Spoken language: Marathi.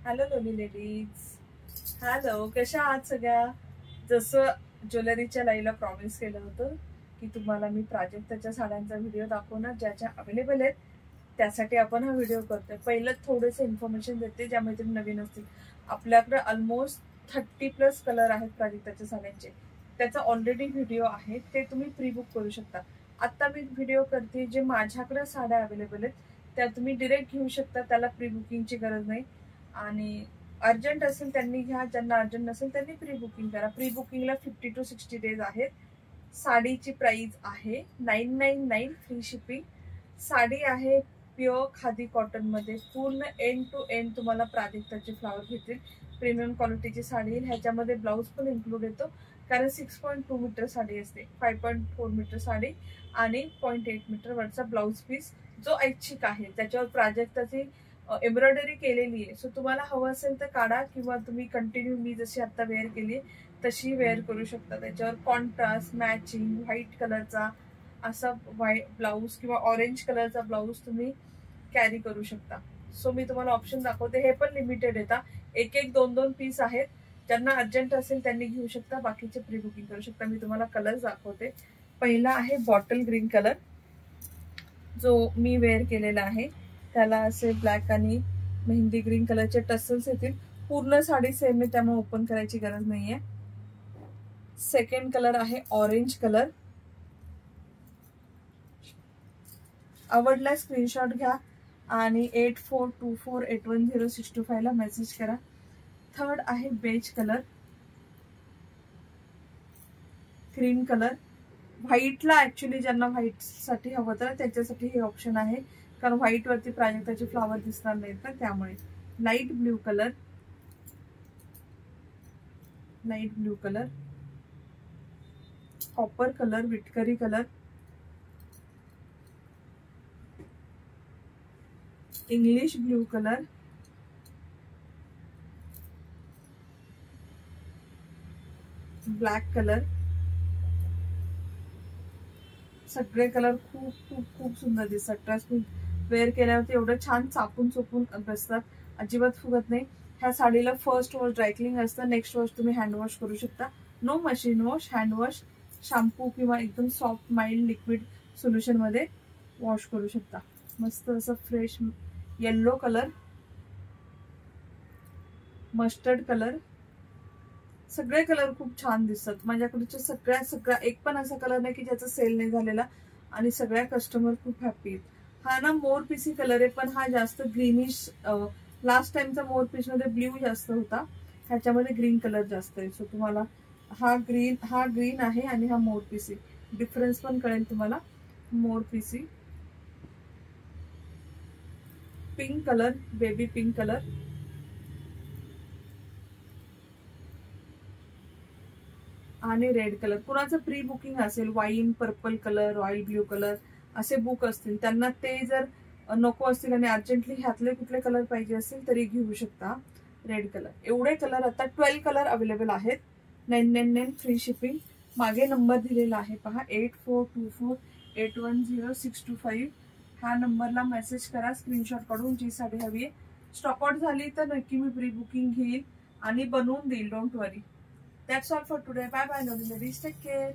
हॅलो लोली लेडीज, हॅलो, कशा आहात सगळ्या? जसं ज्वेलरीच्या लाईला प्रॉमिस केलं होतं की तुम्हाला मी प्राजक्ताच्या साड्यांचा व्हिडिओ दाखवणार ज्याच्या अवेलेबल आहेत, त्यासाठी आपण हा व्हिडिओ करतोय. पहिलं थोडेसे इन्फॉर्मेशन देते ज्यामुळे तुम्ही नवीन असतील. आपल्याकडे ऑलमोस्ट 30+ कलर आहेत प्राजक्ताच्या साड्यांचे. त्याचा ऑलरेडी व्हिडिओ आहे, ते तुम्ही प्री बुक करू शकता. आता मी व्हिडिओ करते जे माझ्याकडे साड्या अवेलेबल आहेत त्या तुम्ही डिरेक्ट घेऊ शकता, त्याला प्री बुकिंगची गरज नाही. आणि अर्जंट असेल त्यांनी घ्या, ज्यांना अर्जंट नसेल त्यांनी प्री बुकिंग करा. प्री बुकिंगला 50 to 60 डेज आहेत. साडीची प्राइस आहे 999 फ्री शिपिंग. साडी आहे प्युअर खादी कॉटन मध्ये, पूर्ण एंड टू एंड तुम्हाला प्राजक्ताचे फ्लावर भेटतील. प्रीमियम क्वालिटीची साडी येईल. ह्याच्यामध्ये ब्लाऊज पण इन्क्लूड येतो, कारण 6.2 मीटर साडी असते, 5.4 मीटर साडी आणि 0.8 मीटर वरचा ब्लाऊज पीस जो ऐच्छिक आहे. त्याच्यावर प्राजक्ताची एम्ब्रॉयडरी केलेली आहे. सो तुम्हाला हवं असेल तर काढा, किंवा तुम्ही कंटिन्यू मी जशी आता वेअर केली तशी वेअर करू शकता. त्याच्यावर कॉन्ट्रास्ट मॅचिंग व्हाईट कलरचा असा ब्लाऊज किंवा ऑरेंज कलरचा ब्लाऊज तुम्ही कॅरी करू शकता. सो मी तुम्हाला ऑप्शन दाखवते. हे पण लिमिटेड येतात, 1-1, 2-2 पीस आहेत. ज्यांना अर्जंट असेल त्यांनी घेऊ शकता, बाकीचे प्री बुकिंग करू शकता. मी तुम्हाला कलर दाखवते. पहिला आहे बॉटल ग्रीन कलर, जो मी वेअर केलेला आहे. त्याला असे ब्लॅक आणि मेहंदी ग्रीन कलरचे टसल्स येतील. पूर्ण साडी सेम आहे, त्यामुळे ओपन करायची गरज नाहीये. सेकंड कलर आहे ऑरेंज कलर. आवडला स्क्रीनशॉट घ्या आणि 8424810625 ला मेसेज करा. थर्ड आहे बेज कलर. Cream colour. व्हाईटला ऍक्च्युली ज्यांना व्हाईट साठी हवं तर त्याच्यासाठी हे ऑप्शन आहे, कारण व्हाईट वरती प्राजक्ताचे फ्लावर दिसणार नाहीत ना, त्यामुळे. Light blue colour. Light blue colour. Copper colour. विटकरी colour. English blue colour. Black colour. सगळे कलर खूप खूप खूप सुंदर दिसतात. ट्रस्ट मी, वेअर केल्यावरती एवढं छान चापून चोपून बसतात, अजिबात फुगत नाही. ह्या साडीला फर्स्ट वॉश ड्रायक्लिंग असतं, नेक्स्ट वॉश तुम्ही हँड वॉश करू शकता. No machine wash, hand wash, shampoo किंवा एकदम सॉफ्ट माइल्ड लिक्विड सोल्युशन मध्ये वॉश करू शकता. मस्त असं fresh yellow colour. Mustard colour. सगळे कलर खूप छान दिसतात. माझ्याकडचे सगळ्या एक पण असा कलर नाही की ज्याचा सेल नाही झालेला, आणि सगळ्या कस्टमर खूप हॅपी आहेत. हा ना मोर पीसी कलर आहे, पण हा जास्त ग्रीनिश. लास्ट टाइमचा मोर पीस मध्ये ब्ल्यू जास्त होता, ह्याच्यामध्ये ग्रीन कलर जास्त आहे. सो तुम्हाला हा ग्रीन आहे आणि हा मोर पीसी, डिफरन्स पण कळेल तुम्हाला. मोर पीसी. Pink colour. Baby pink colour. आणि रेड कलर. कुणाचं प्री बुकिंग असेल, wine purple colour, royal blue colour असे बुक असतील, त्यांना ते जर नको असतील आणि अर्जंटली ह्यातले कुठले कलर पाहिजे असतील तरी घेऊ शकता. Red colour. एवढे कलर आता 12 कलर अवेलेबल आहेत. 999 फ्री शिपिंग. मागे नंबर दिलेला आहे पहा, 8424810625. ह्या नंबरला मेसेज करा, स्क्रीनशॉट काढून जी साडी हवी आहे. स्टॉकआउट झाली तर नक्की मी प्री बुकिंग घेईल आणि बनवून देईल, don't worry. That's all for today. Bye bye, lovely ladies. Take care.